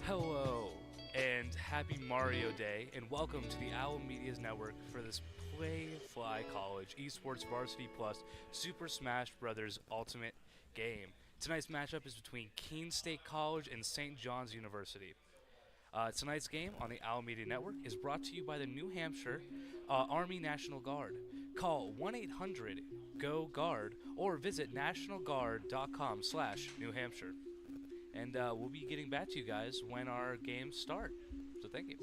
Hello, and happy Mario Day, and welcome to the Owl Media's network for this Playfly College Esports Varsity Plus Super Smash Bros. Ultimate game. Tonight's matchup is between Keene State College and St. John's University. Tonight's game on the Owl Media Network is brought to you by the New Hampshire Army National Guard. Call 1-800-GO-GUARD or visit nationalguard.com/New Hampshire. And we'll be getting back to you guys when our games start. So thank you.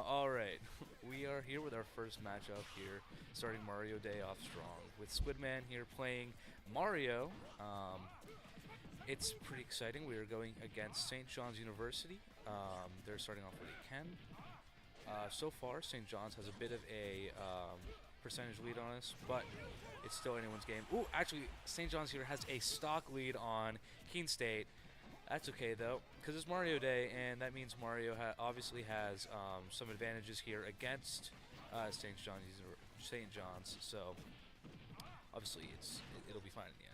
All right, we are here with our first matchup here, starting Mario Day off strong with Squidman here playing Mario. It's pretty exciting. We are going against St. John's University. They're starting off with a Ken. So far, St. John's has a bit of a percentage lead on us, but it's still anyone's game. Ooh, actually, St. John's here has a stock lead on Keene State. That's okay, though, because it's Mario Day, and that means Mario obviously has some advantages here against St. John's, so obviously it'll be fine in the end.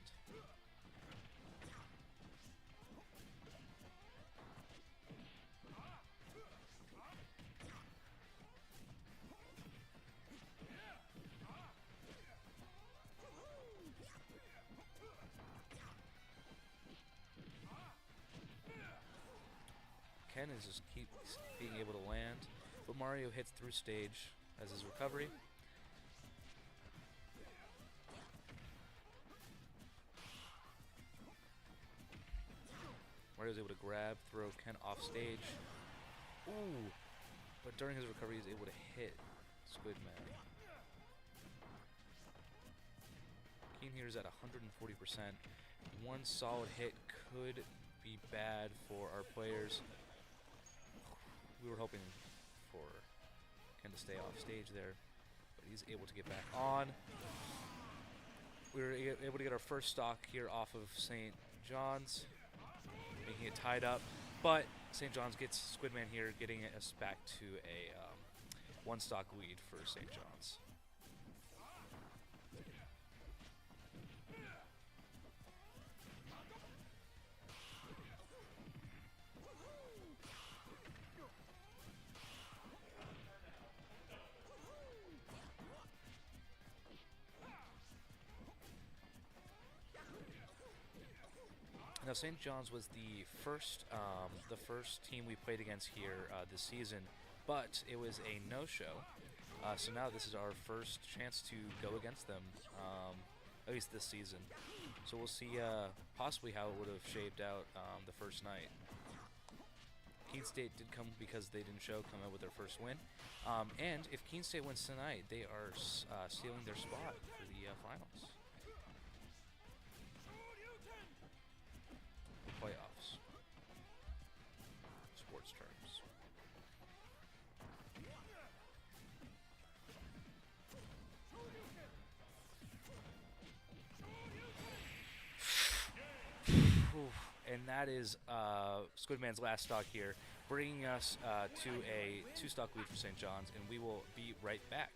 Ken is just keeps being able to land, but Mario hits through stage as his recovery. Mario's able to grab, throw Ken off stage. Ooh! But during his recovery, he's able to hit Squidman. Keene here is at 140%. One solid hit could be bad for our players. We were hoping for Ken to stay off stage there, but he's able to get back on. We were able to get our first stock here off of St. John's, making it tied up, but St. John's gets Squidman here, getting us back to a one stock lead for St. John's. Now, St. John's was the first team we played against here this season, but it was a no-show. So now this is our first chance to go against them, at least this season. So we'll see possibly how it would have shaped out the first night. Keene State did come because they didn't come out with their first win. And if Keene State wins tonight, they are stealing their spot for the finals. Playoffs. Sports terms. And that is Squidman's last stock here, bringing us to a 2-stock lead for St. John's, and we will be right back.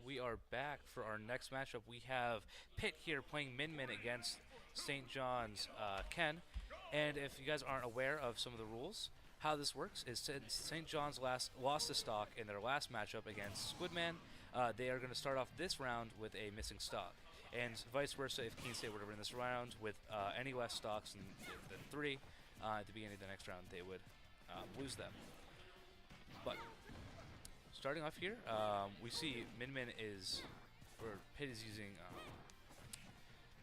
We are back for our next matchup. We have Pitt here playing Min against St. John's Ken. And if you guys aren't aware of some of the rules, how this works is St. John's lost a stock in their last matchup against Squidman. They are going to start off this round with a missing stock. And vice versa, if Keene State were to win this round with any less stocks than 3, at the beginning of the next round, they would lose them. But starting off here, we see Pitt is using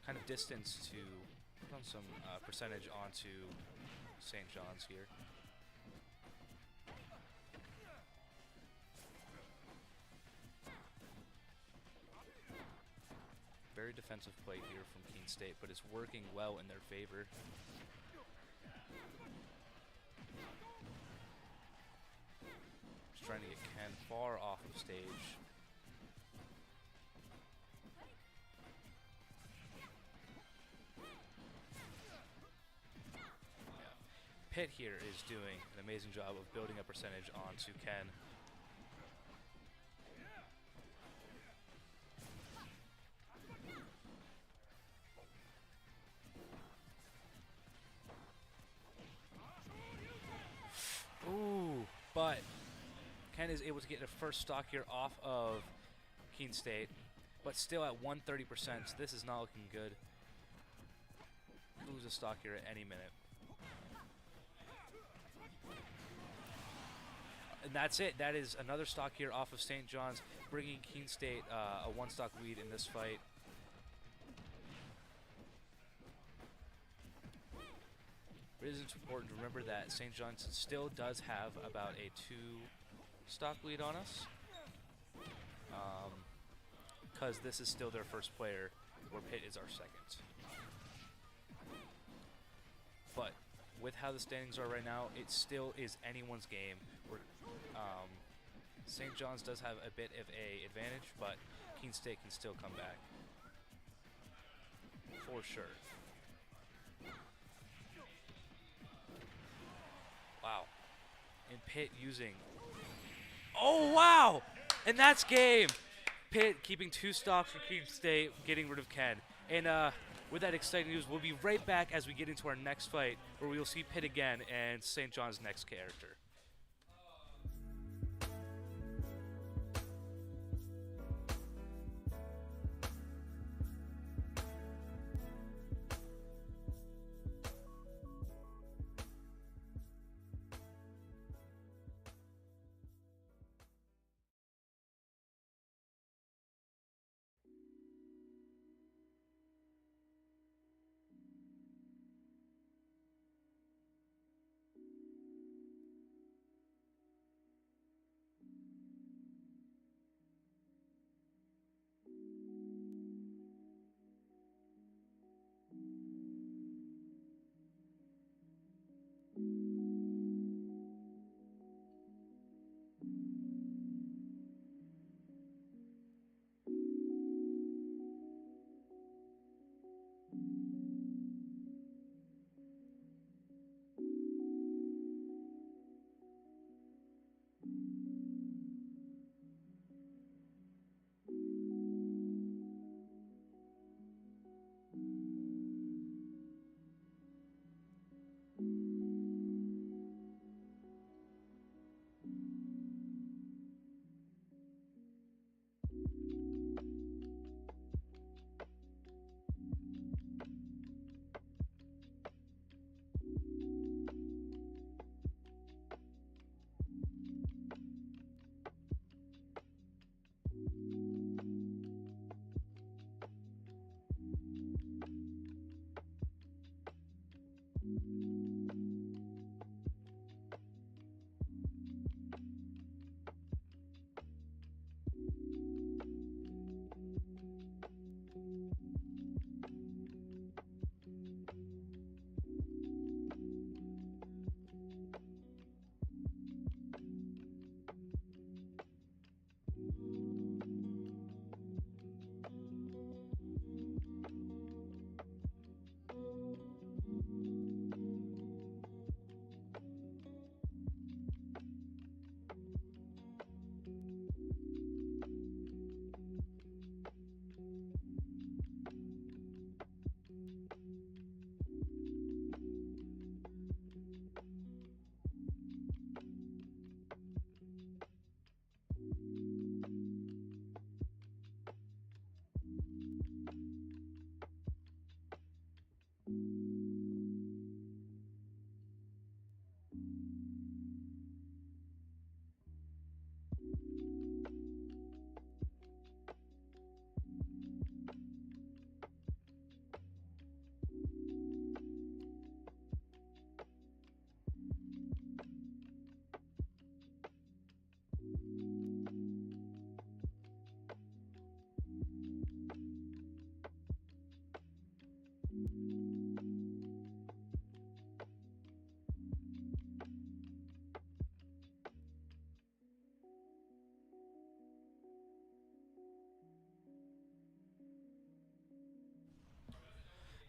kind of distance to put on some percentage onto St. John's here. Very defensive play here from Keene State, but it's working well in their favor. Just trying to get Ken far off of stage. Pitt here is doing an amazing job of building a percentage onto Ken. Ooh, but Ken is able to get the first stock here off of Keene State, but still at 130%. This is not looking good. Lose a stock here at any minute. And that's it. That is another stock here off of St. John's, bringing Keene State a 1-stock lead in this fight. is important to remember that St. John's still does have about a 2-stock lead on us. Because this is still their first player, where Pitt is our second. But with how the standings are right now, it still is anyone's game. St. John's does have a bit of a advantage, but Keene State can still come back. For sure. Wow. And Pitt using... Oh, wow! And that's game! Pitt keeping 2 stocks for Keene State, getting rid of Ken. And with that exciting news, we'll be right back as we get into our next fight, where we'll see Pitt again and St. John's next character.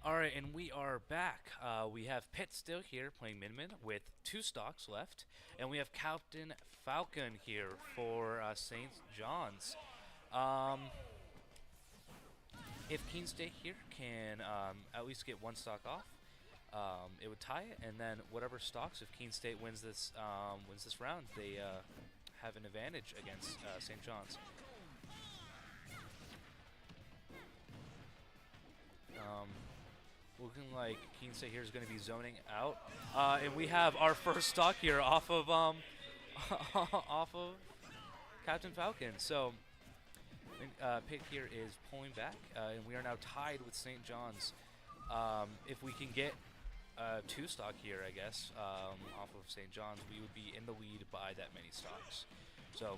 Alright, and we are back. We have Pitt still here playing Min-Min with 2 stocks left. And we have Captain Falcon here for St. John's. If Keene State here can at least get 1 stock off, it would tie it. And then whatever stocks, if Keene State wins this round, they have an advantage against St. John's. Looking like Keene State here is going to be zoning out, and we have our first stock here off of off of Captain Falcon. So Pitt here is pulling back, and we are now tied with St. John's. If we can get two stock here, I guess, off of St. John's, we would be in the lead by that many stocks. So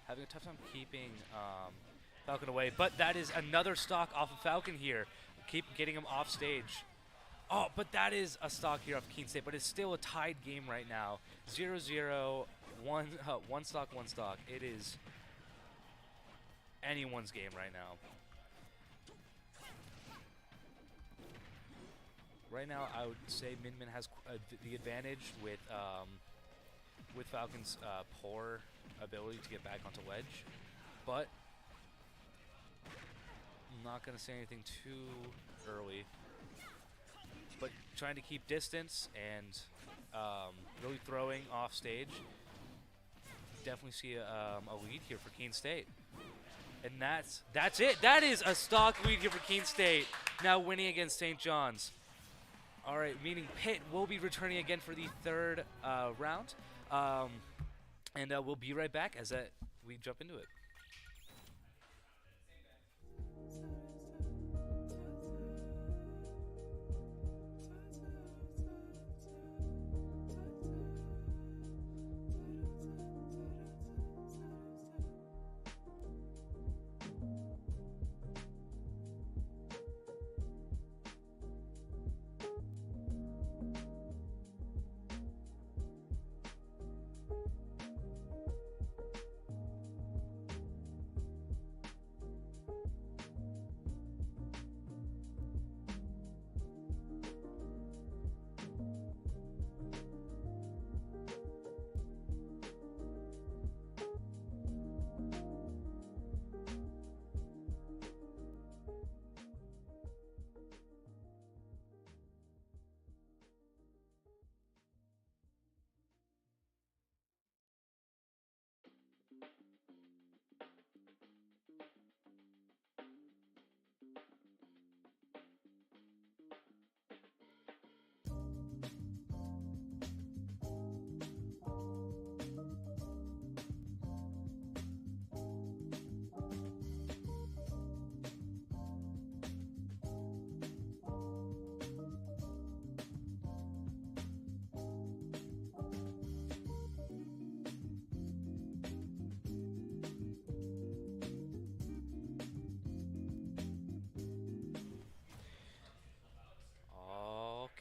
having a tough time keeping Falcon away, but that is another stock off of Falcon here. Keep getting him off stage. Oh, but that is a stock here off Keene State, but it's still a tied game right now. 0-0, one stock, one stock. It is anyone's game right now. Right now, I would say Min Min has the advantage with Falcon's poor ability to get back onto ledge, but I'm not going to say anything too early. But trying to keep distance and really throwing off stage. Definitely see a lead here for Keene State. And that's it. That is a stock lead here for Keene State. Now winning against St. John's. All right, meaning Pitt will be returning again for the third round. And we'll be right back as we jump into it.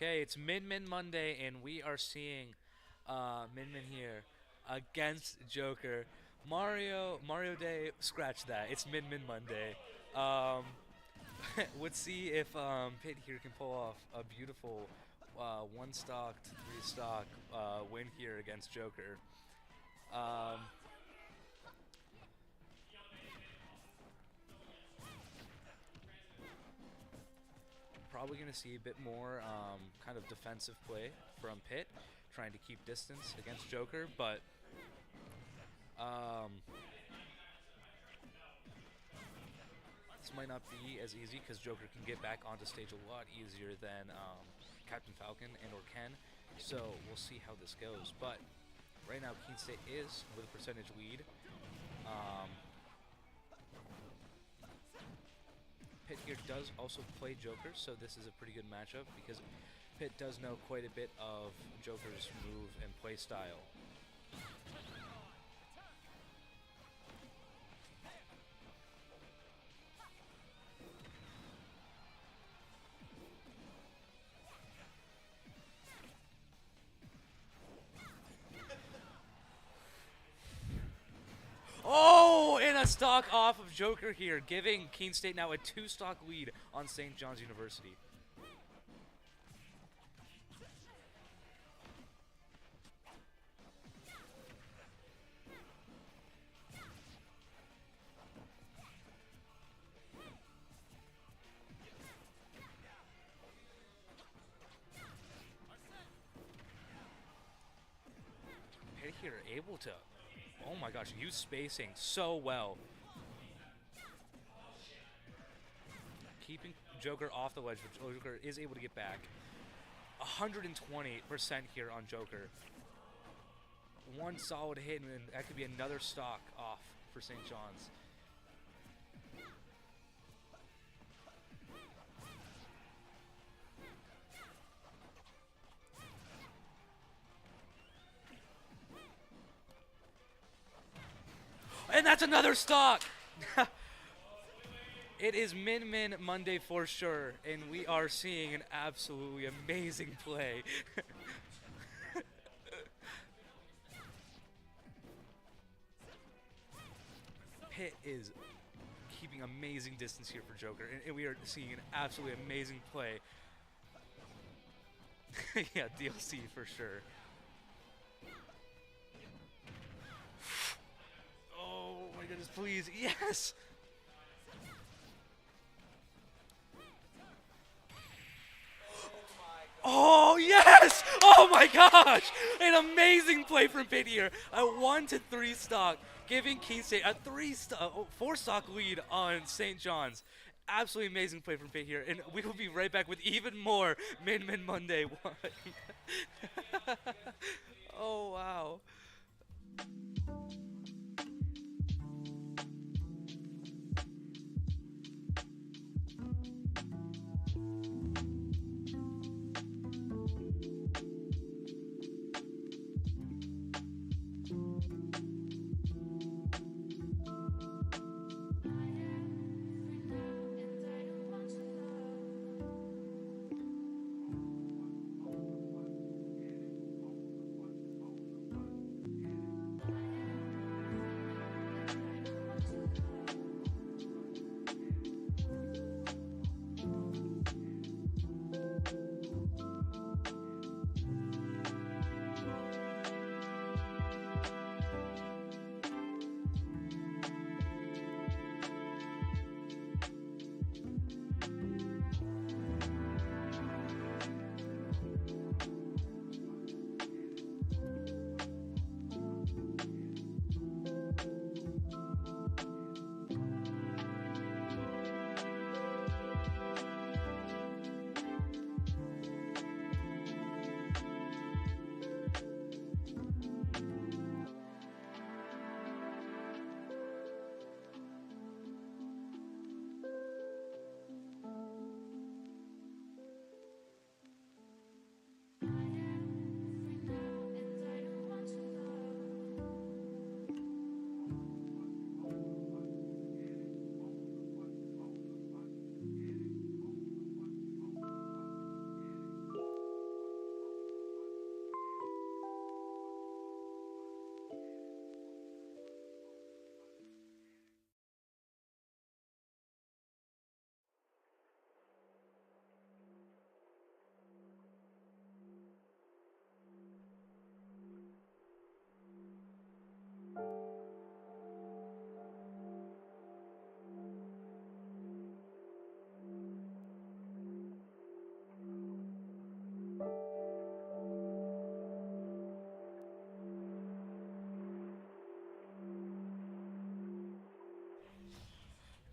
Okay, it's Min Min Monday, and we are seeing Min Min here against Joker. Mario Day, scratch that. It's Min Min Monday. Let's see if Pitt here can pull off a beautiful one stock to three stock win here against Joker. Probably going to see a bit more kind of defensive play from Pitt, trying to keep distance against Joker, but this might not be as easy because Joker can get back onto stage a lot easier than Captain Falcon and or Ken, so we'll see how this goes. But right now, Keene State is with a percentage lead. Pitt here does also play Joker, so this is a pretty good matchup because Pitt does know quite a bit of Joker's move and play style. Oh, and a stock off of Joker here, giving Keene State now a 2-stock lead on St. John's University. Pitt here able to Oh my gosh, use spacing so well. Keeping Joker off the ledge, but Joker is able to get back. 120% here on Joker. One solid hit, and then that could be another stock off for St. John's. And that's another stock! It is Min Monday for sure, and we are seeing an absolutely amazing play. Pitt is keeping amazing distance here for Joker, and we are seeing an absolutely amazing play. Yeah, DLC for sure. Oh my goodness, please, yes! Oh, yes! Oh my gosh! An amazing play from Pitt here. A 1-3 stock, giving Keene State a 4 stock lead on St. John's. Absolutely amazing play from Pitt here. And we will be right back with even more Min Monday. Oh, wow.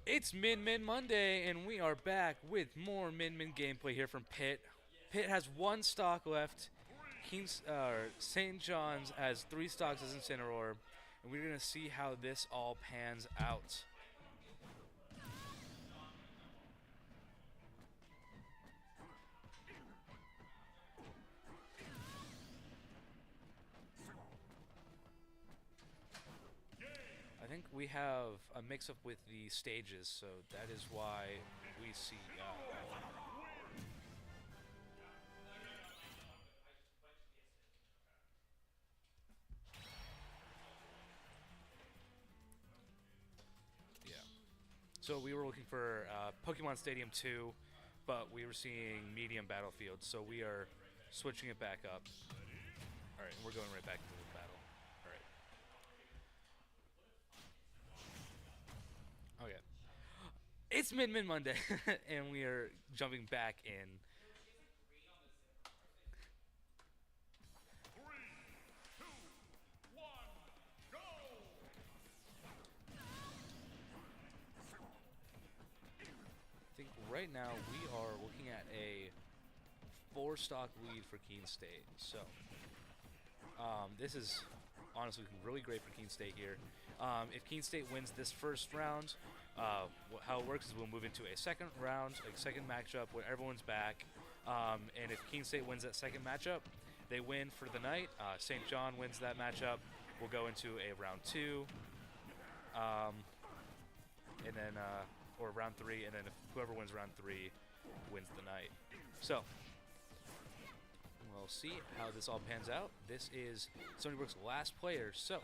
It's Min Monday, and we are back with more Min gameplay here from Pitt. Pitt has 1 stock left. St. John's has 3 stocks as Incineroar, and we're going to see how this all pans out. I think we have a mix-up with the stages, so that is why we see... yeah. So we were looking for Pokemon Stadium 2, but we were seeing Medium Battlefield, so we are switching it back up. Alright, we're going right back into the battle. Alright. Okay. It's Min Monday, and we are jumping back in. now we are looking at a 4-stock lead for Keene State. So this is honestly really great for Keene State here. If Keene State wins this first round, how it works is we'll move into a second round, like second matchup where everyone's back. And if Keene State wins that second matchup, they win for the night. St. John wins that matchup. We'll go into a round 2, and then or round 3, and then if whoever wins round 3 wins the night. So we'll see how this all pans out. This is Stony Brook's last player, so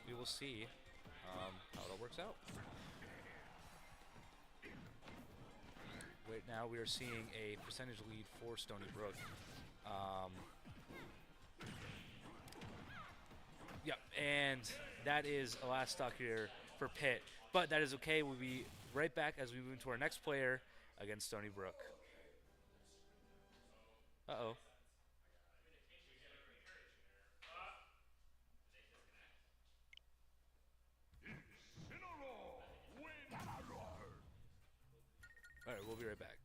we will see how it all works out. Right now we are seeing a percentage lead for Stony Brook. Yep, and that is a last stock here for Pitt, but that is okay. We'll be right back as we move into our next player against Stony Brook. Uh-oh. All right, we'll be right back.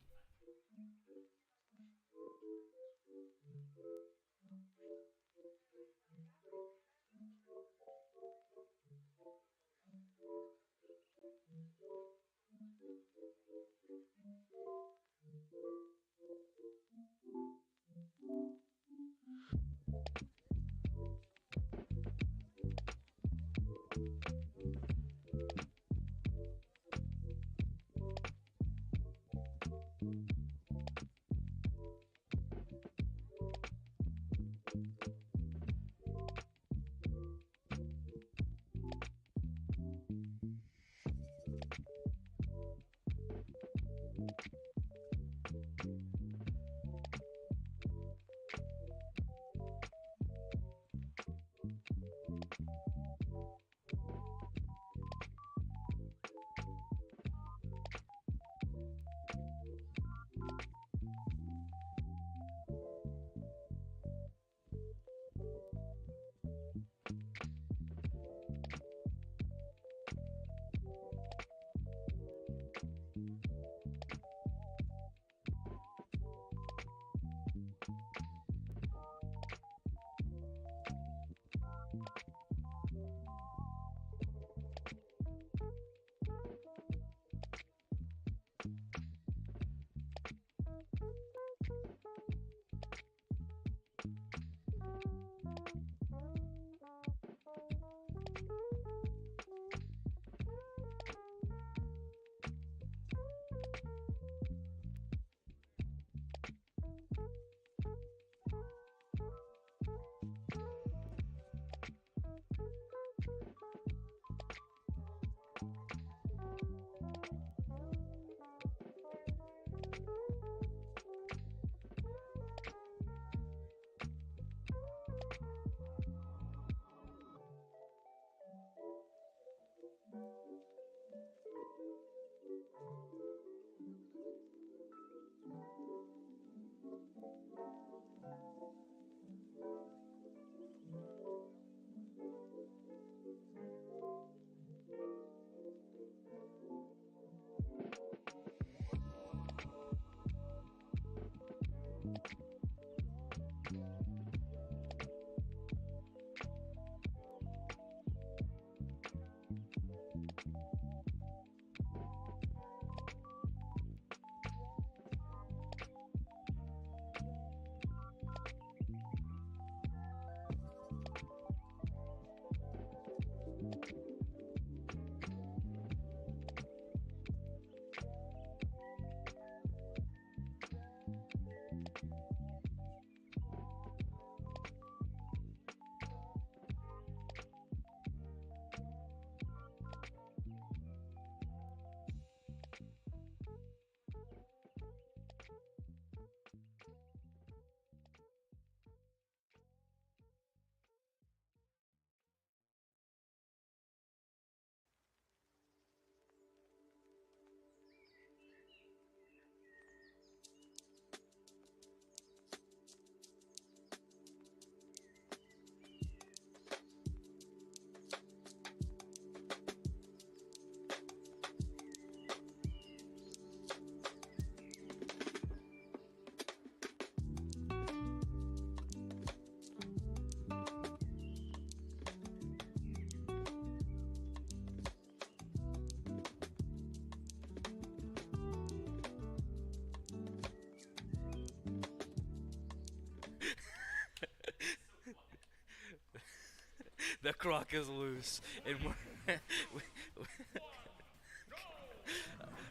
The croc is loose, and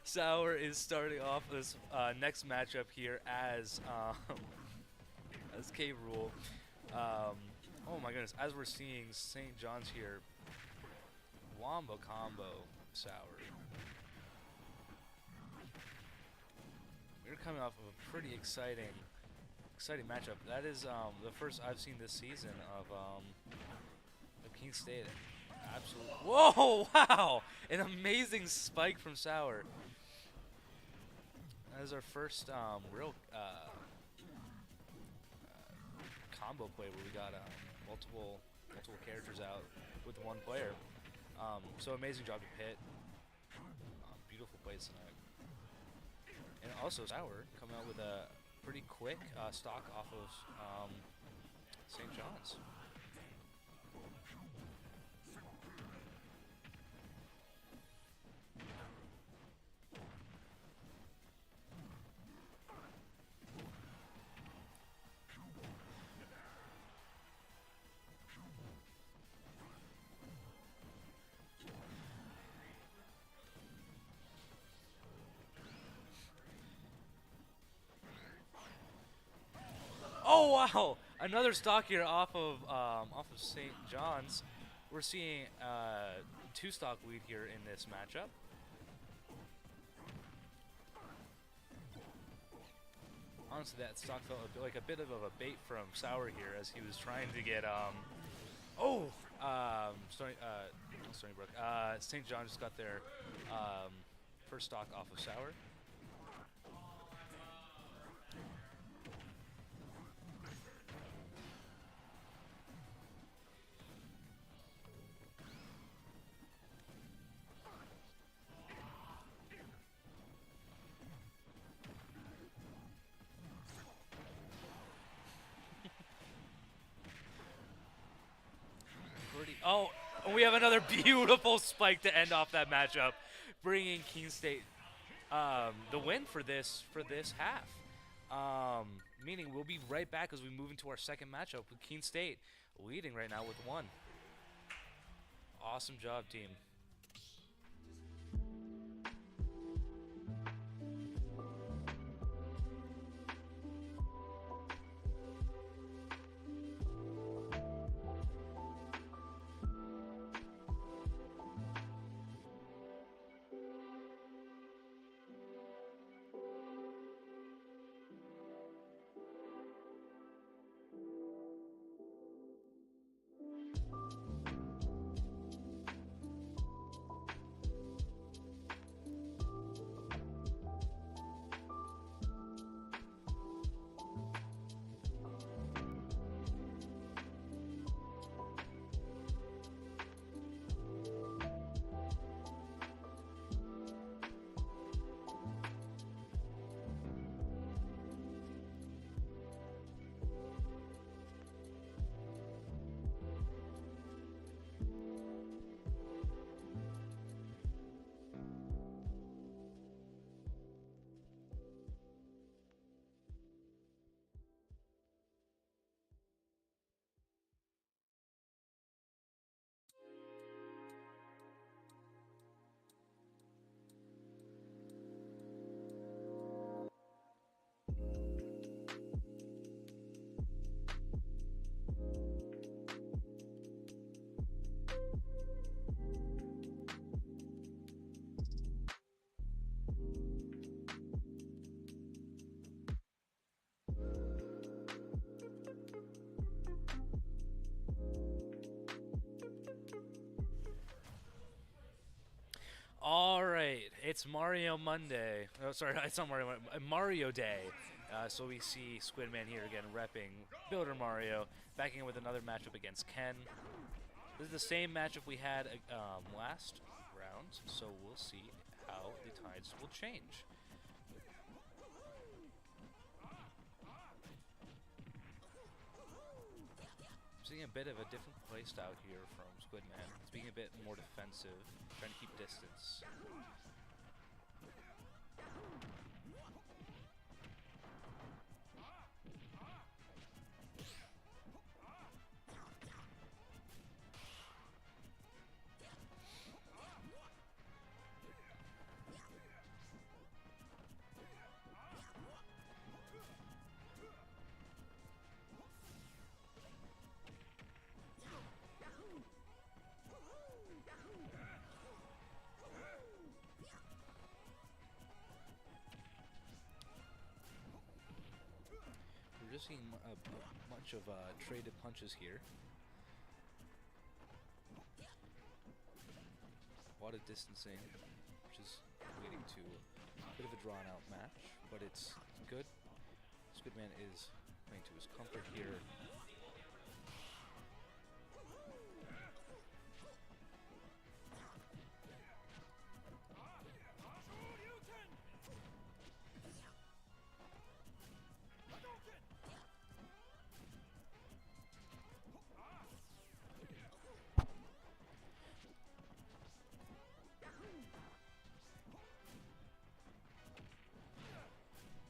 Sour is starting off this next matchup here as K Rule. Oh my goodness! As we're seeing St. John's here, Wombo combo Sour. We're coming off of a pretty exciting matchup. That is the first I've seen this season of Keene State. Absolutely. Whoa! Wow! An amazing spike from Sour. That is our first real combo play where we got multiple characters out with one player. So amazing job to hit. Beautiful plays tonight. And also Sour coming out with a pretty quick stock off of St. John's. Oh wow! Another stock here off of St. John's. We're seeing 2-stock lead here in this matchup. Honestly, that stock felt like a bit of a bait from Sour here as he was trying to get Stony Brook. St. John just got their first stock off of Sour. Oh, we have another beautiful spike to end off that matchup, bringing Keene State the win for this half. Meaning we'll be right back as we move into our second matchup with Keene State leading right now with 1. Awesome job, team. All right, it's Mario Monday. Oh, sorry, it's not Mario Monday. Mario Day. So we see Squidman here again repping Builder Mario, backing in with another matchup against Ken. This is the same matchup we had last round, so we'll see how the tides will change. Seeing a bit of a different playstyle here from Squidman. It's being a bit more defensive, trying to keep distance. we're just seeing a bunch of traded punches here. A lot of distancing, which is leading to a bit of a drawn-out match, but it's good. Squidman is playing to his comfort here.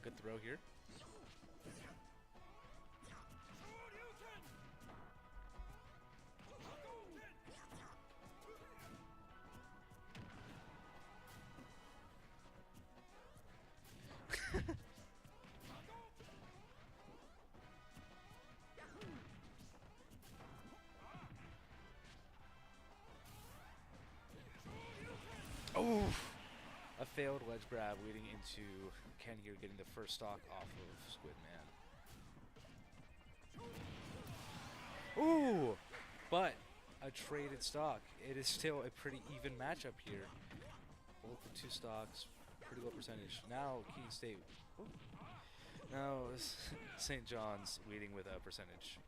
Good throw here. Oh! A failed ledge grab leading into Ken here getting the first stock off of Squidman. Ooh! But a traded stock. It is still a pretty even matchup here. Both the two stocks, pretty low percentage. Now Keene State. Ooh. Now St. John's leading with a percentage.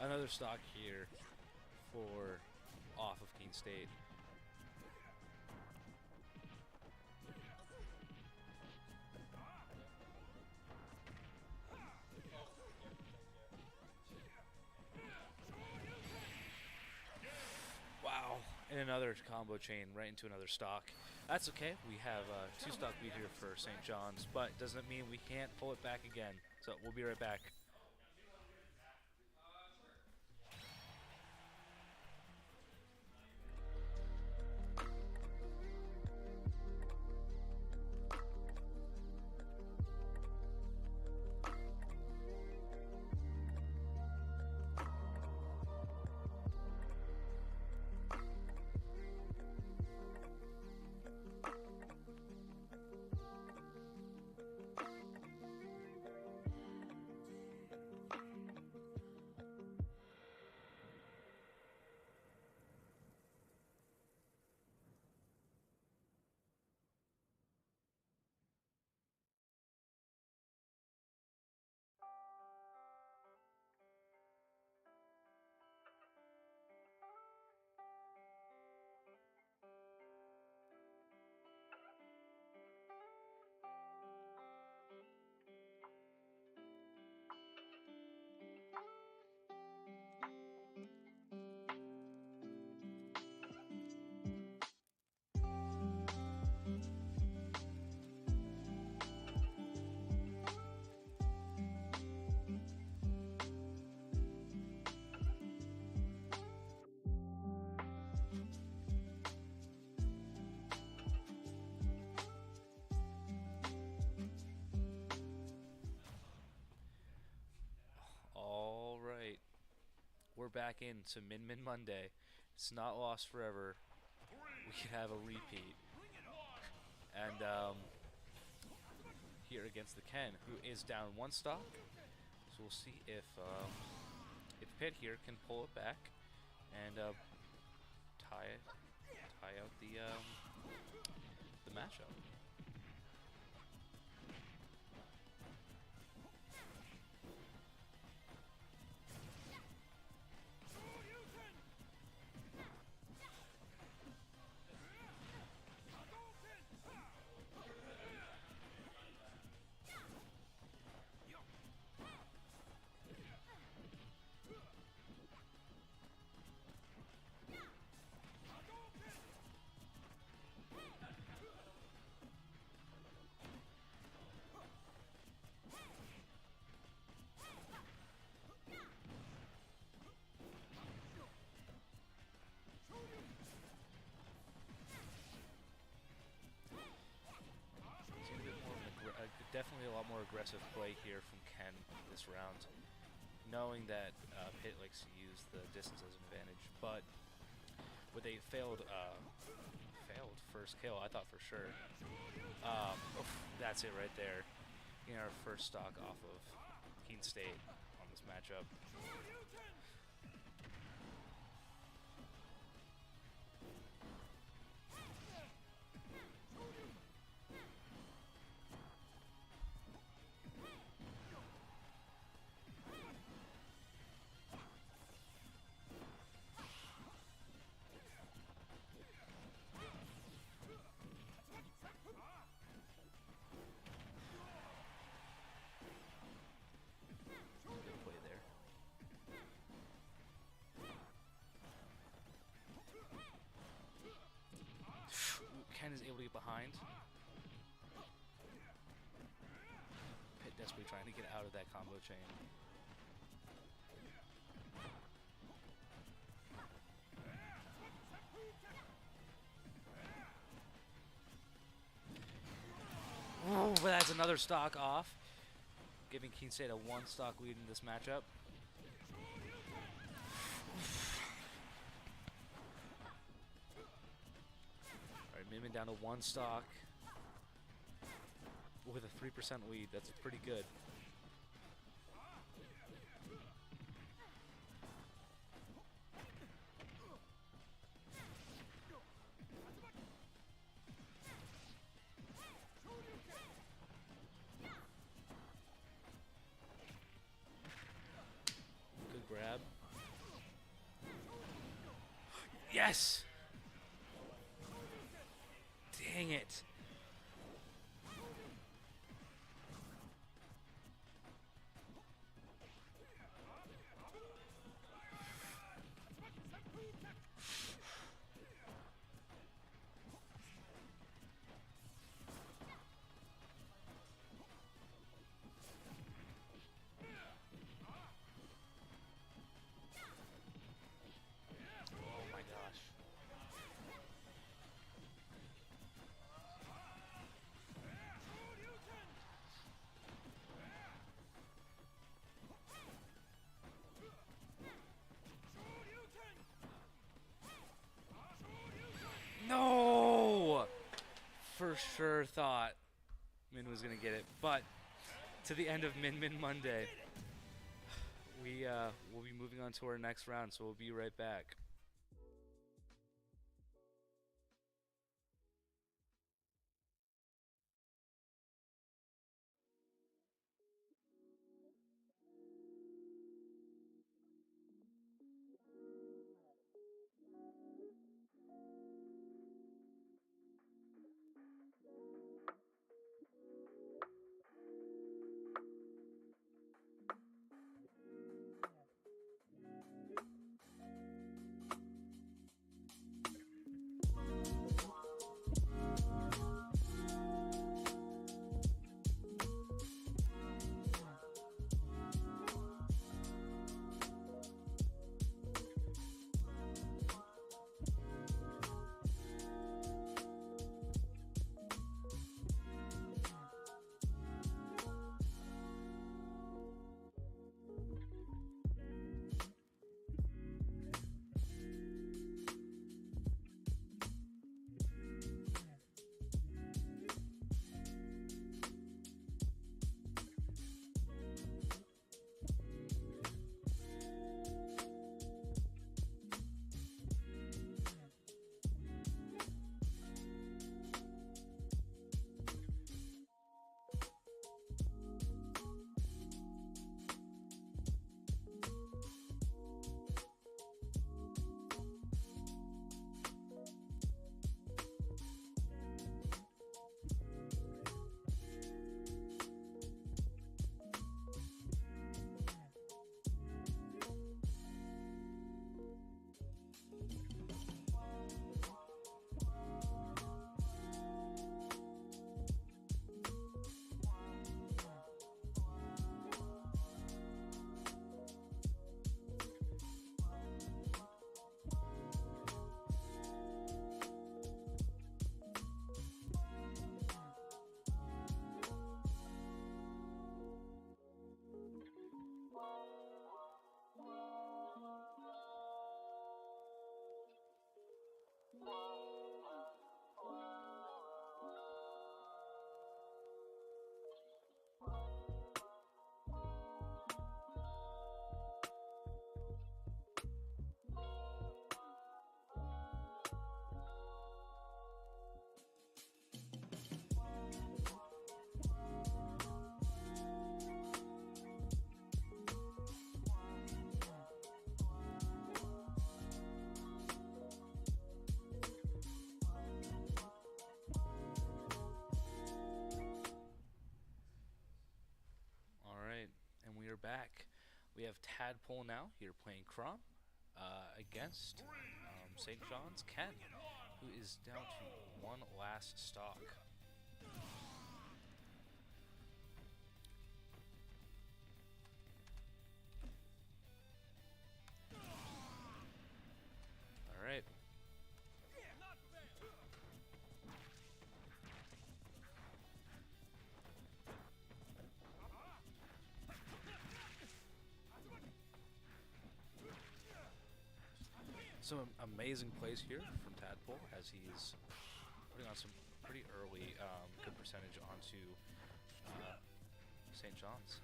Another stock here for off of Keene State. Wow, and another combo chain right into another stock. That's okay. We have two stock lead here for St. John's, but doesn't mean we can't pull it back again. So we'll be right back. We're back into Min Min Monday. It's not lost forever. We could have a repeat. And here against the Ken, who is down one stock. So we'll see if Pitt here can pull it back and tie out the matchup. Definitely a lot more aggressive play here from Ken this round. knowing that Pitt likes to use the distance as an advantage, but with a failed first kill, I thought for sure. That's it right there. Getting our first stock off of Keene State on this matchup. Ken is able to get behind. Pitt desperately trying to get out of that combo chain. Oh, but that's another stock off, giving Keene State a 1 stock lead in this matchup. Min down to 1 stock with a 3% lead. That's pretty good. Good grab. Yes! Dang it. Oh my gosh. No! For sure thought Min was going to get it, but to the end of Min Min Monday, we'll be moving on to our next round, so we'll be right back. We have Tadpole now here playing Crom against St. John's Ken, who is down to one last stock. All right. Some amazing plays here from Tadpole as he's putting on some pretty early good percentage onto St. John's.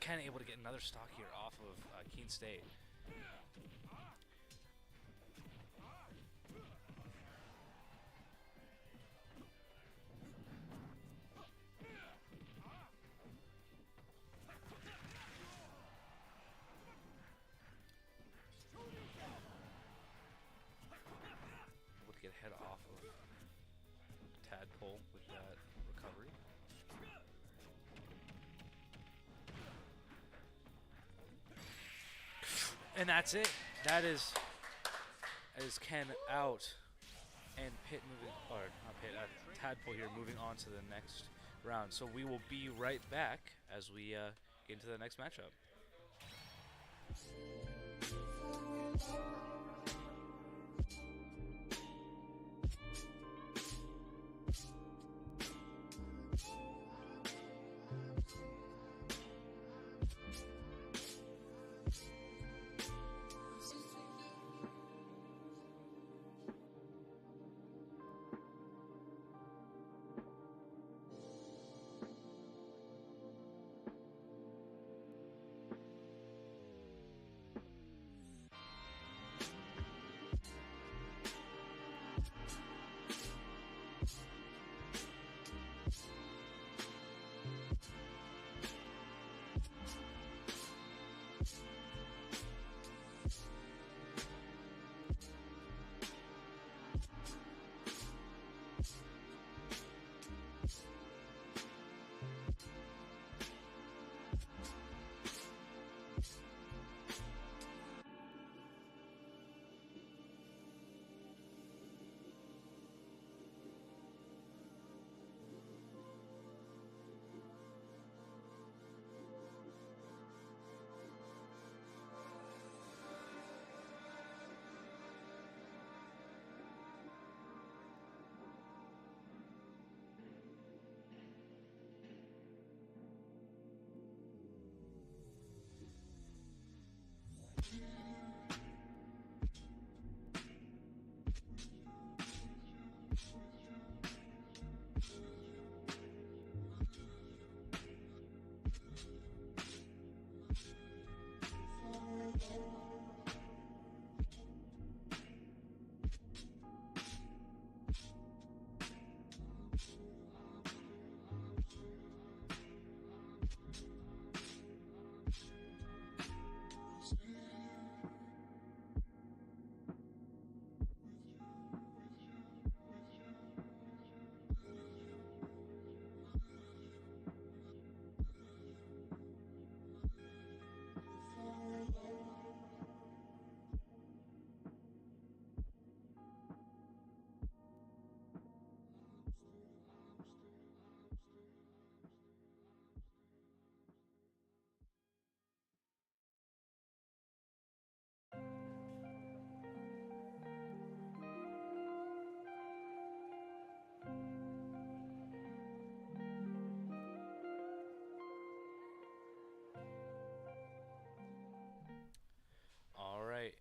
Ken able to get another stock here off of Keene State. Able to get head off of Tadpole with that recovery. And that's it. That is Ken out, and Pitt moving, or not Pitt, Tadpole here moving on to the next round. So we will be right back as we get into the next matchup.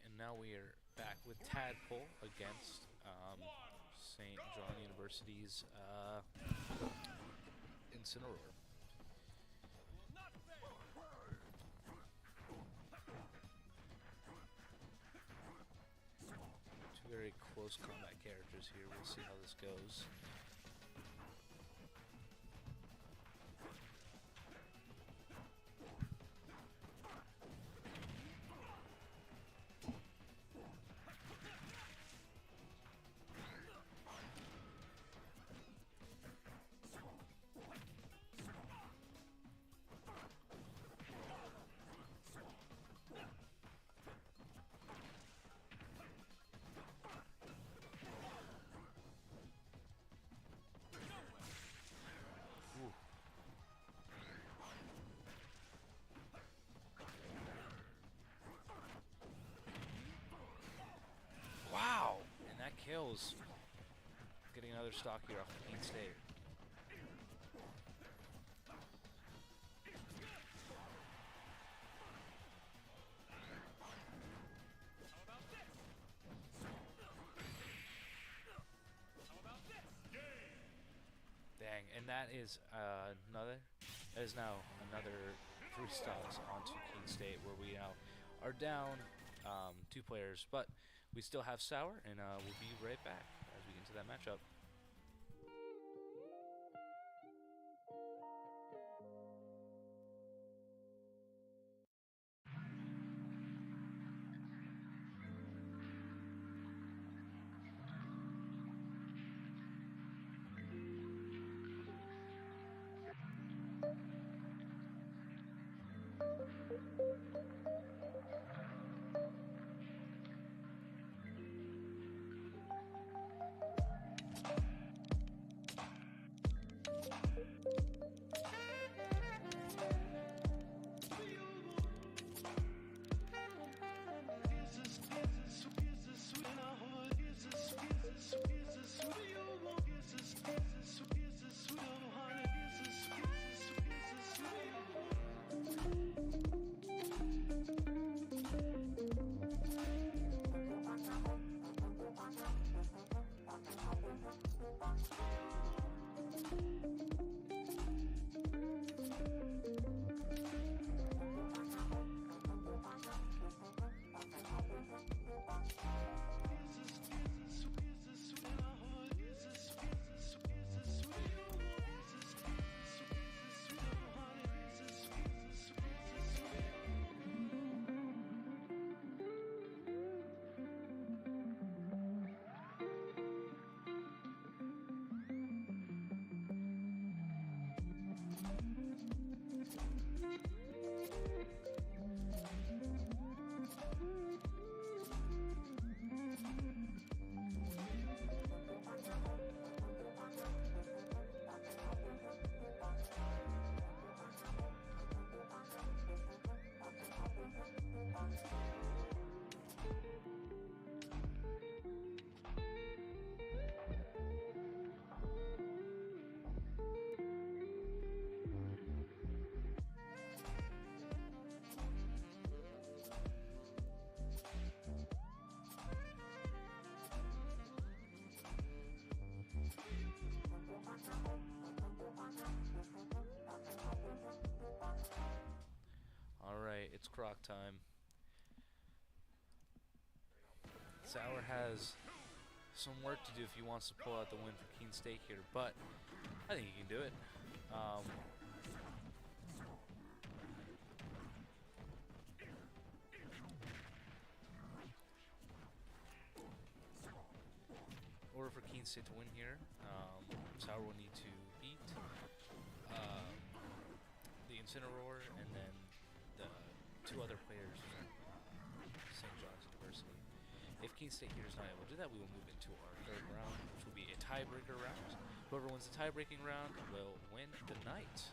And now we are back with Tadpole against St. John University's Incineroar. very close combat characters here. We'll see how this goes. Ooh. Wow! And that kills. Getting another stock here off of Keene State. Dang, and that is now another 3 stocks onto Keene State, where we now are down 2 players, but we still have Sour, and we'll be right back as we get into that matchup. Alright, it's croc time. Sour has some work to do if he wants to pull out the win for Keene State here, but I think he can do it. In order for Keene State to win here, Sour will need to beat the Incineroar and then the 2 other players from St. John's University. If Keene State here is not able to do that, we will move into our 3rd round, which will be a tiebreaker round. Whoever wins the tiebreaking round will win the night.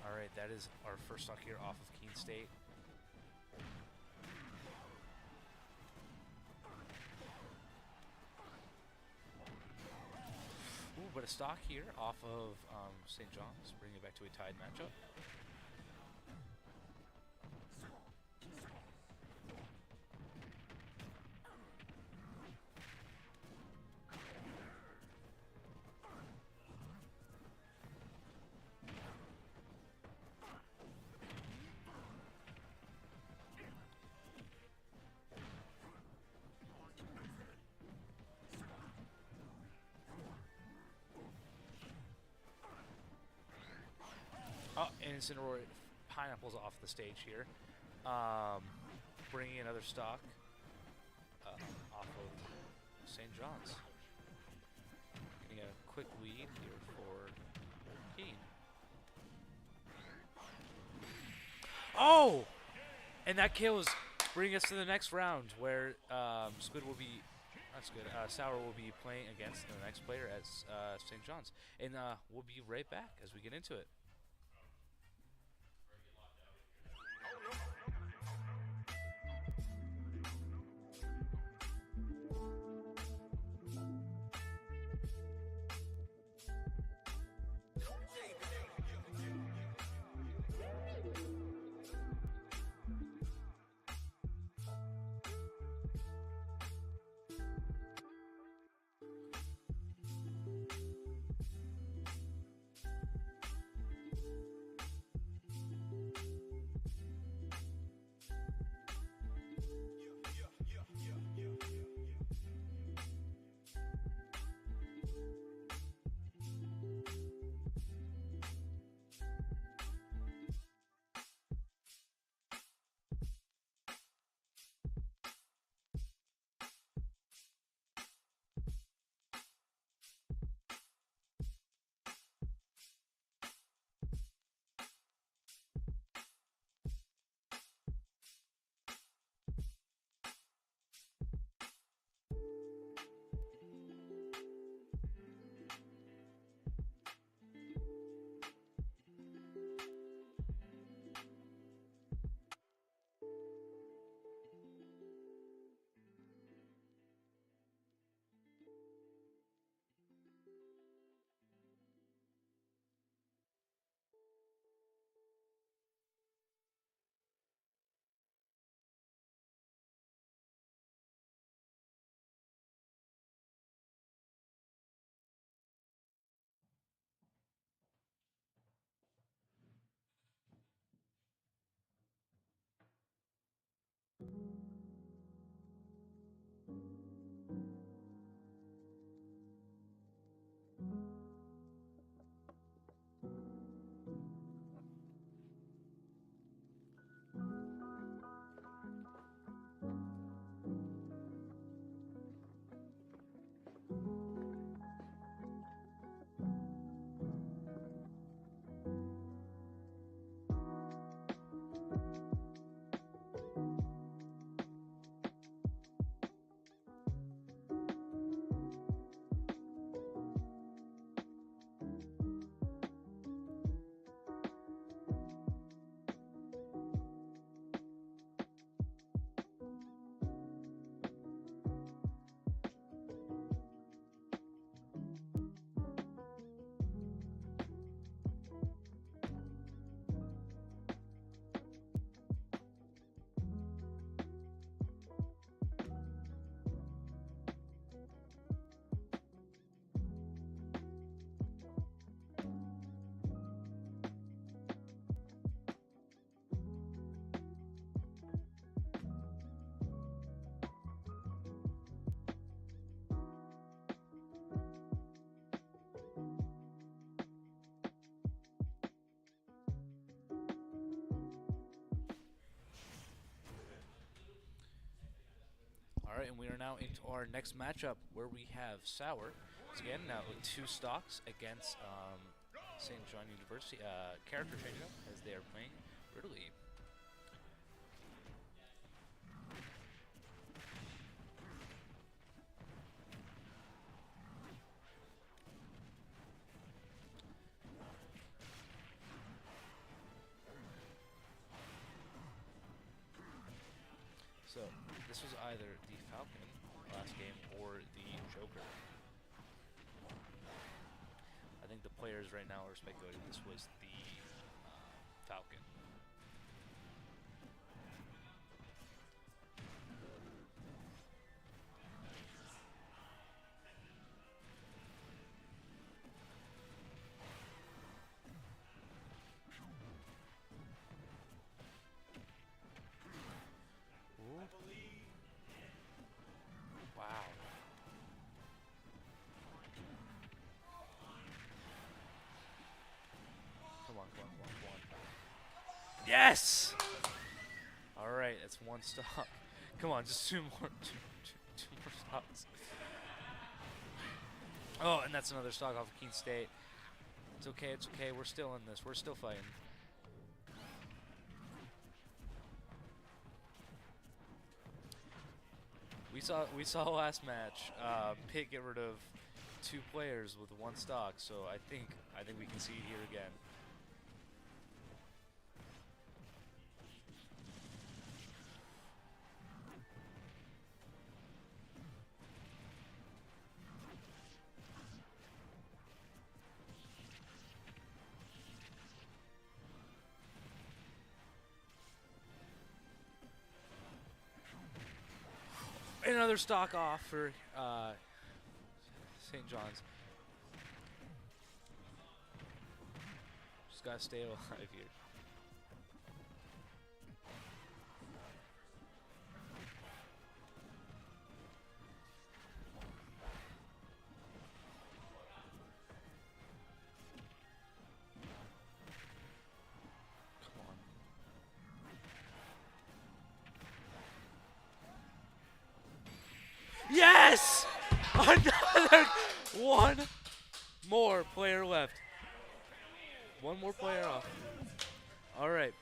Alright, that is our first stock here off of Keene State. Ooh, but a stock here off of St. John's, bringing it back to a tied matchup. Incineroar Pineapples off the stage here. Bringing another stock off of St. John's. Getting a quick lead here for Keene. Oh! And that kills, bringing us to the next round where Squid will be, not Squid, Sour will be playing against the next player at St. John's. And we'll be right back as we get into it. Alright, and we are now into our next matchup where we have Sour, again, now with 2 stocks against St. John University. Character change-up as they are playing Ridley. So, this was either the Falcon last game or the Joker. I think the players right now are speculating this was the Falcon. Wow. Come on, come on, come on, come on. Yes! All right, that's one stock. Come on, just two more stocks. Oh, and that's another stock off of Keene State. It's okay, it's okay. We're still in this. We're still fighting. We saw last match. Pitt get rid of 2 players with 1 stock, so I think we can see it here again. Another stock off for St. John's. Just gotta stay alive here. Come on. Yes! Another one more player left. One more player off. All right.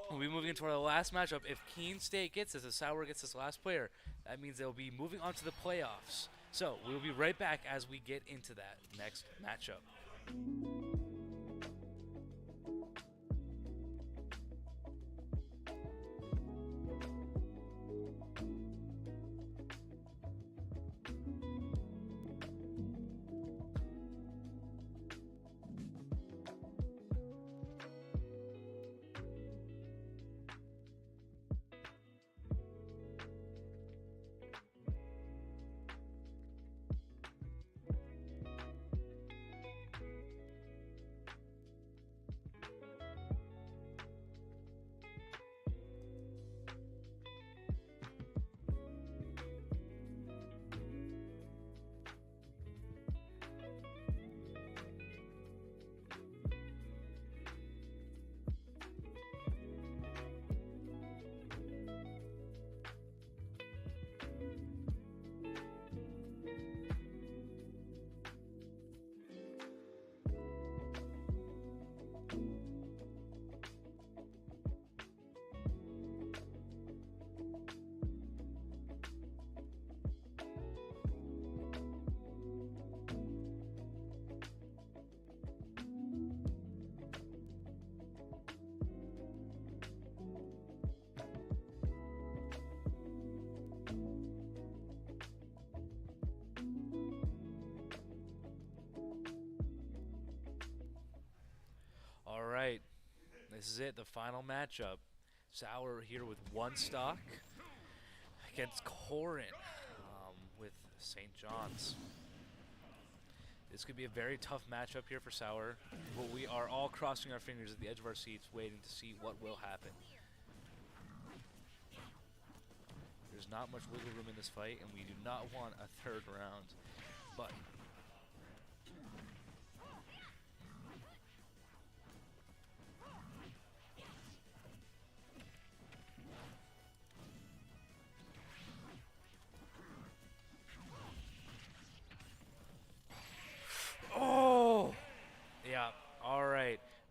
We'll be moving into our last matchup. If Keene State gets this, if Sauer gets this last player, that means they'll be moving on to the playoffs. So we'll be right back as we get into that next matchup. All right, this is it, the final matchup. Sauer here with 1 stock against Corin with St. John's. This could be a very tough matchup here for Sauer, but we are all crossing our fingers at the edge of our seats waiting to see what will happen. There's not much wiggle room in this fight, and we do not want a 3rd round, but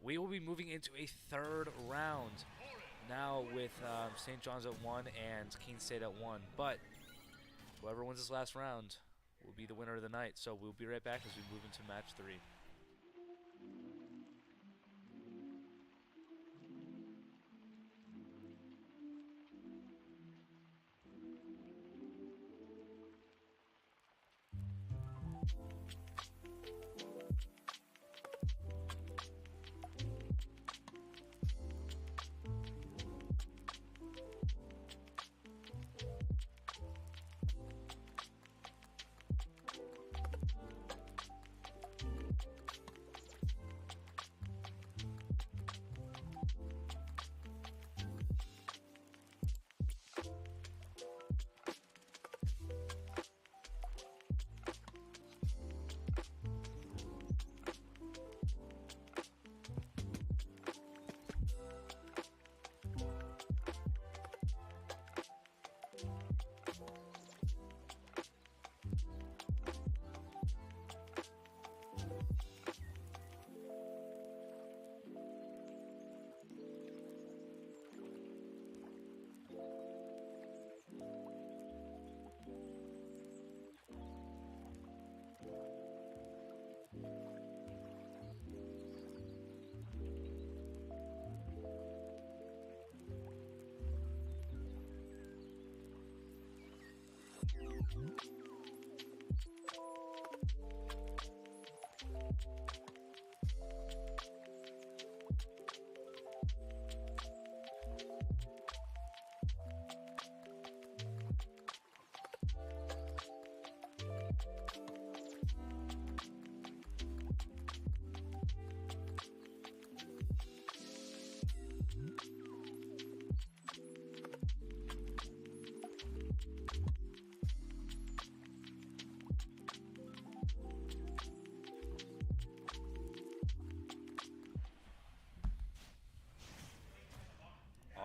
we will be moving into a 3rd round now with St. John's at 1 and Keene State at 1. But whoever wins this last round will be the winner of the night. So we'll be right back as we move into match 3.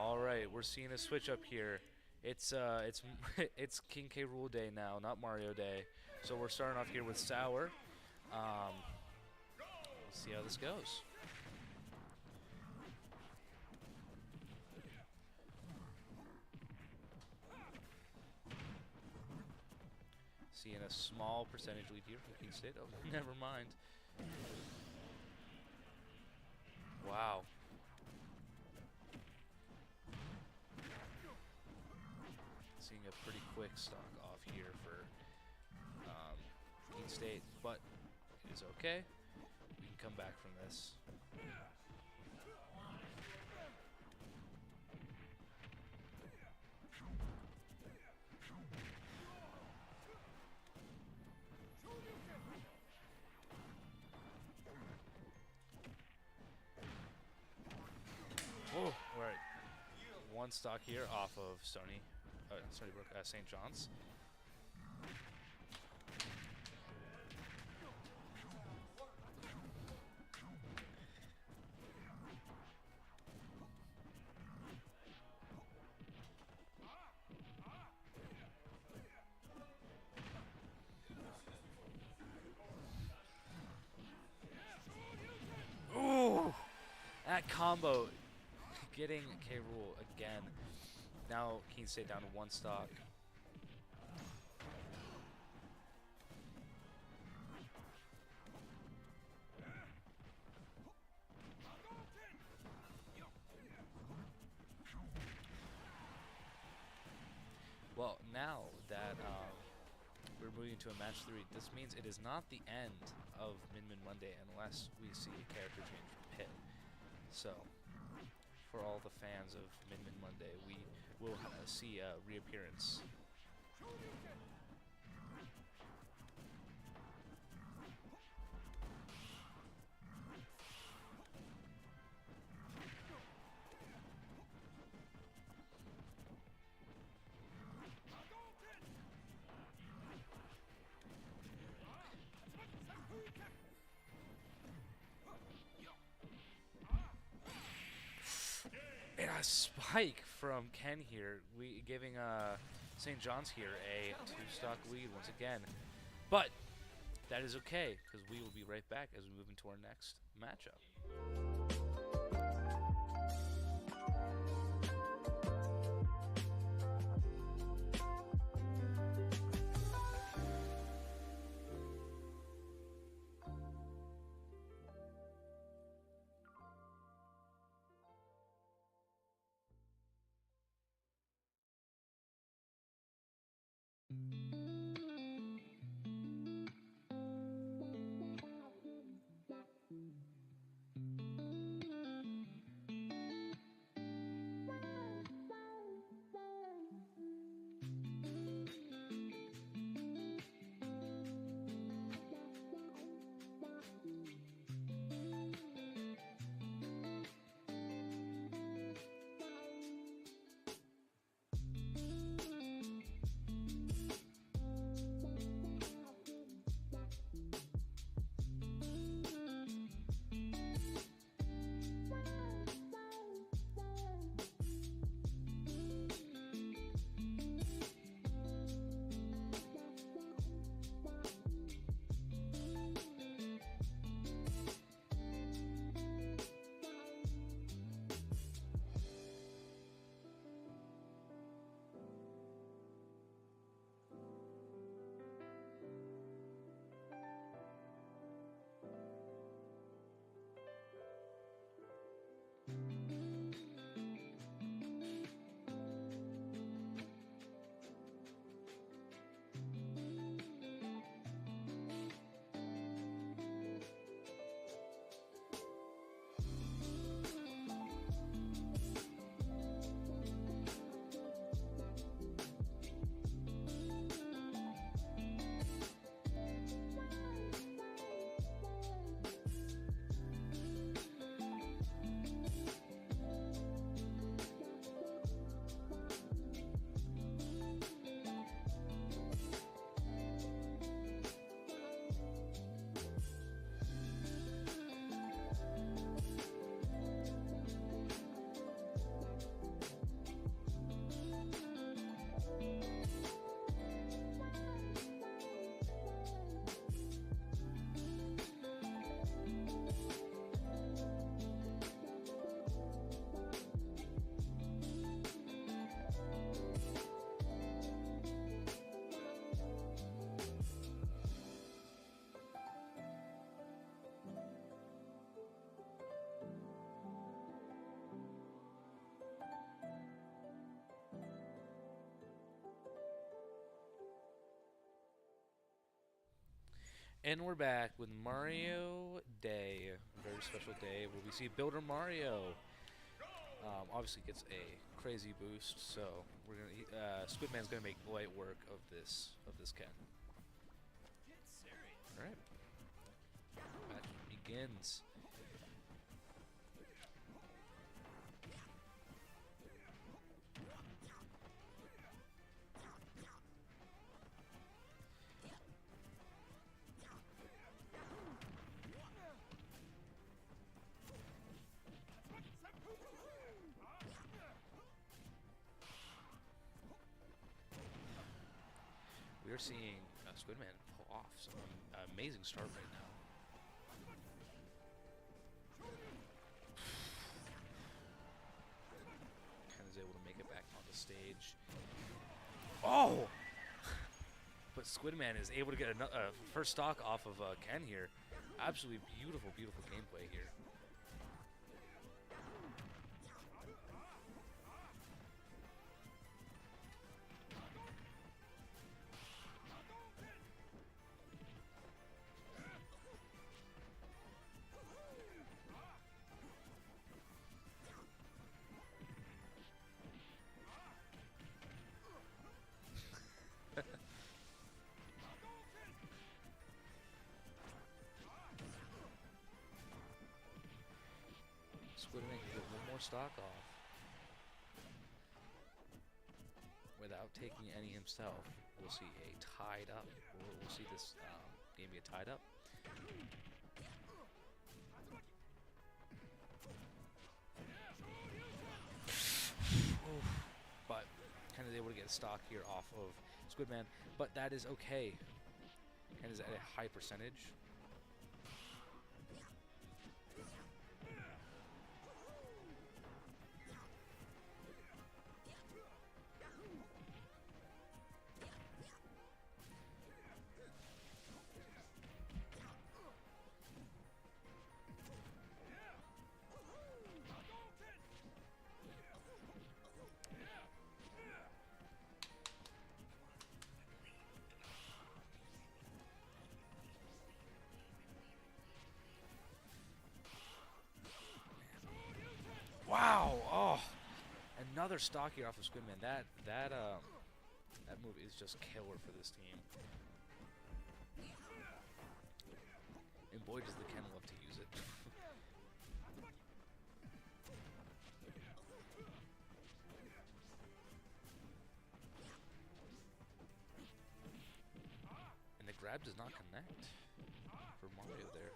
All right, we're seeing a switch up here. It's it's King K. Rool Day now, not Mario Day. So we're starting off here with Sour. We'll see how this goes. Seeing a small percentage lead here for Keene State. Oh, never mind. Wow. Seeing a pretty quick stock off here for Keene State, but it is okay. We can come back from this. Oh, right. One stock here off of Stony Brook, St. John's. Ooh, that combo getting K. Rool again. Now Keene State down to one stock. Well, now that we're moving to a match 3, this means it is not the end of Min Min Monday unless we see a character change from Pit. So, for all the fans of Min Min Monday, we will see a reappearance. And a spike from Ken here, we giving St. John's here a 2-stock lead once again. But that is okay, because we will be right back as we move into our next matchup. And we're back with Mario Day. A very special day where we see Builder Mario. Obviously gets a crazy boost, so we're gonna Squidman's gonna make light work of this Ken. All right, match begins. We're seeing Squidman pull off some amazing start right now. Ken is able to make it back on the stage. Oh! But Squidman is able to get a first stock off of Ken here. Absolutely beautiful, beautiful gameplay here. Squidman can get one more stock off without taking any himself. We'll see a tied up. We'll see this game get tied up. But Ken is able to get a stock here off of Squidman, but that is okay. Ken is at a high percentage. Wow! Oh, another stock here off of Squidman. That move is just killer for this team. And boy, does the Ken love to use it. And the grab does not connect for Mario there.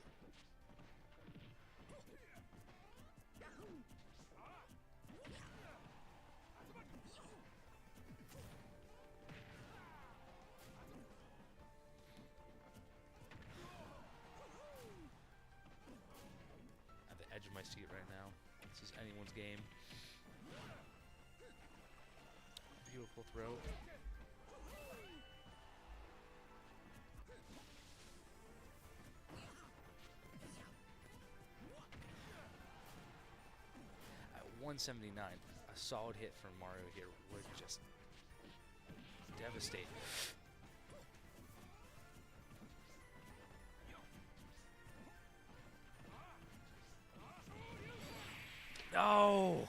Edge of my seat right now. This is anyone's game. Beautiful throw. At 179, a solid hit from Mario here would just devastate. No!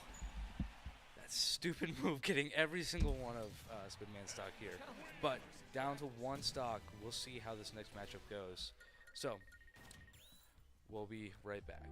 That stupid move getting every single one of Squidman's stock here. But down to one stock. We'll see how this next matchup goes. So, we'll be right back.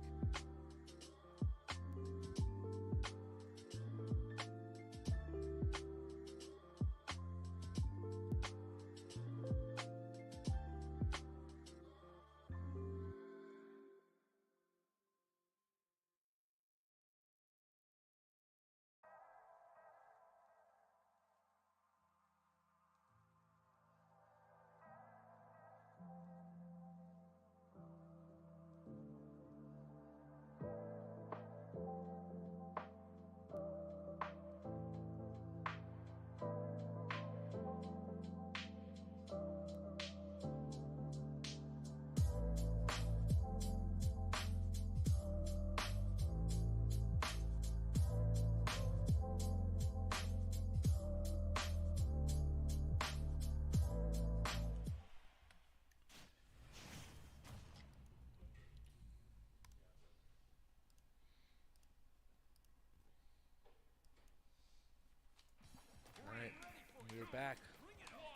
back.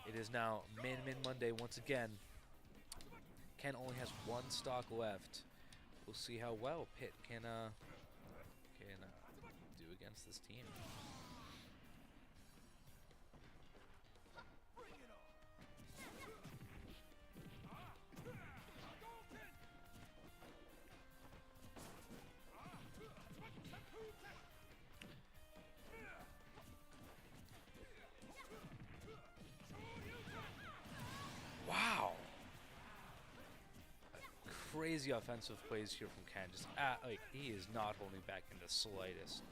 It is now Min Monday once again. Ken only has one stock left. We'll see how well Pitt can do against this team. Wow! Crazy offensive plays here from Ken. Just like he is not holding back in the slightest.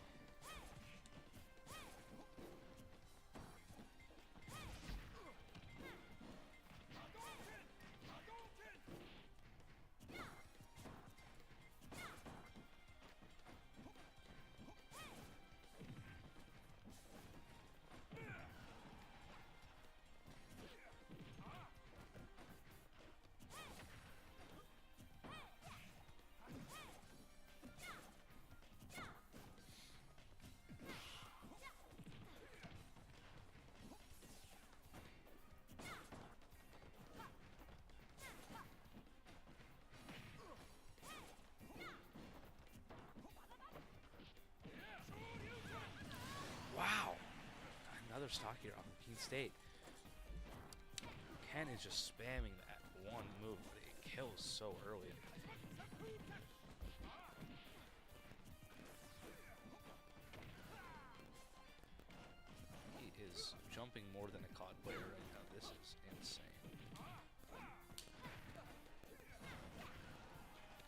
Wow! Another stock here off of Keene State. Ken is just spamming that one move, but it kills so early. He is jumping more than a COD player right now. This is insane.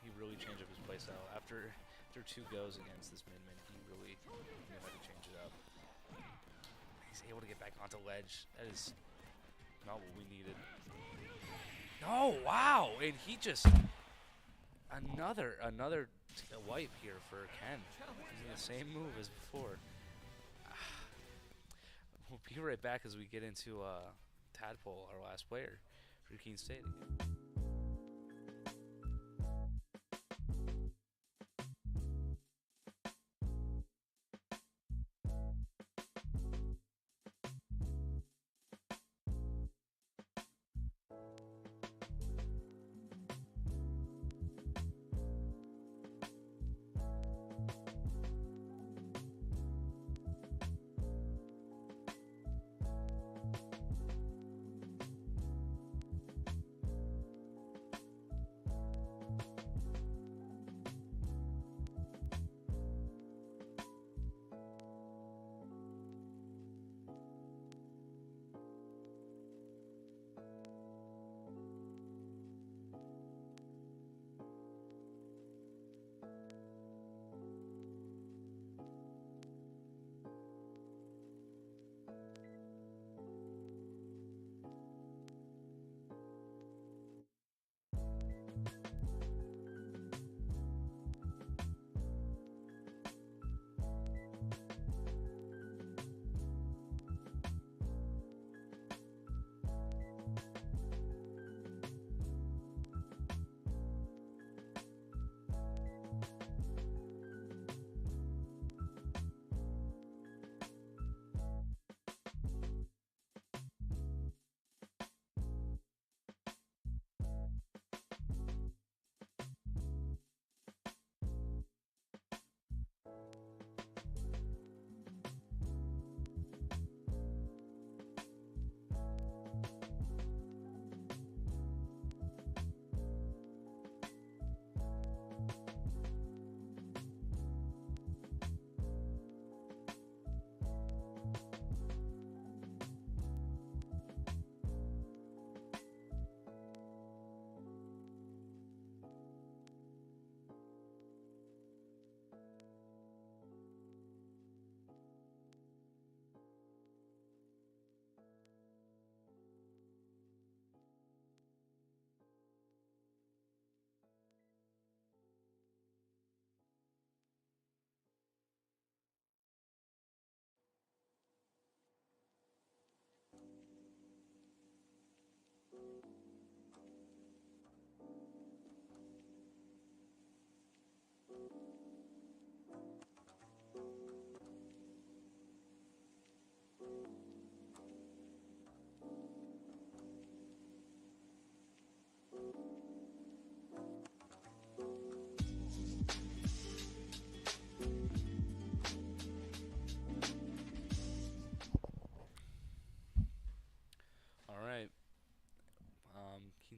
He really changed up his playstyle. After 2 goes against this Min, he really knew how to change it up. He's able to get back onto ledge. That is not what we needed. No, wow! And he just another wipe here for Ken. Using the same move as before. We'll be right back as we get into Tadpole, our last player for Keene State.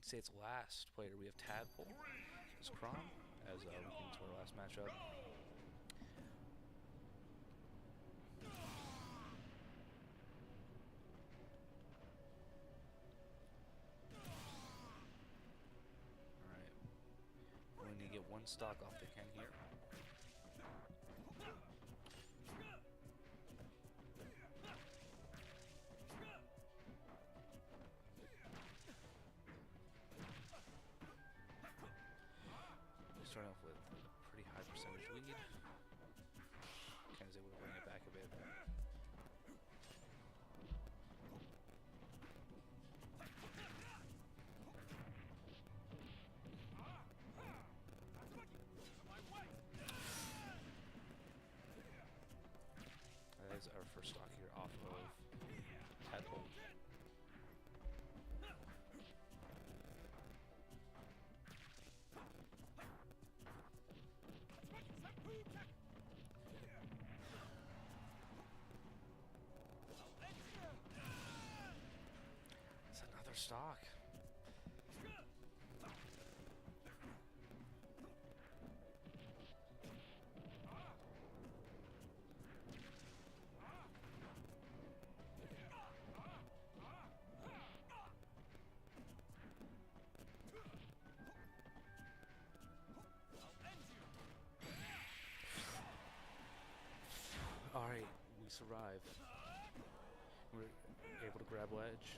State's last player, we have Tadpole. Is Crom as we get into our last matchup. Alright. We need to get one stock off the Ken here. Starting off with a pretty high percentage lead. Ken is able to bring it back a bit. That is our first stock here off of Tadpole. It's another stock. Alright, we survive. We're able to grab ledge.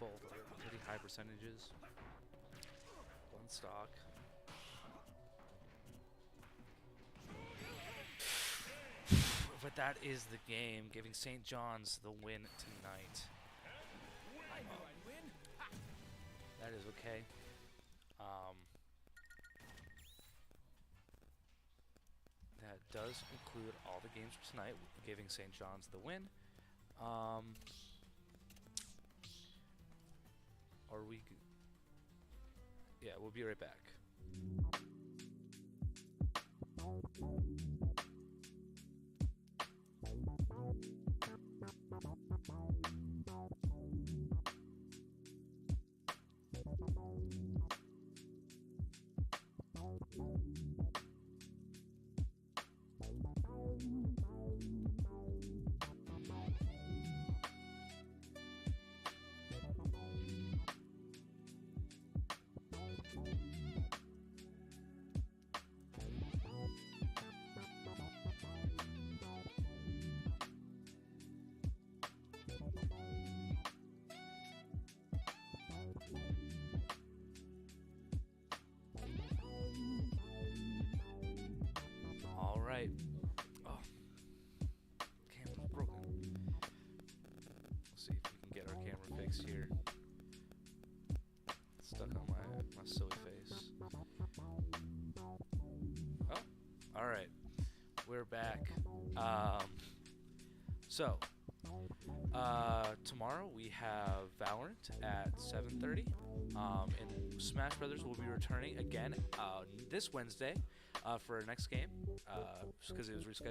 Both are pretty high percentages. One stock. But that is the game, giving St. John's the win tonight. That is okay. That does conclude all the games for tonight, giving St. John's the win. Are we? Yeah, we'll be right back. All right. Oh, camera's broken. Let's see if we can get our camera fixed here. It's stuck on my silly face. Oh, all right. We're back. So tomorrow we have Valorant at 7:30. And Smash Brothers will be returning again this Wednesday for our next game because it was rescheduled.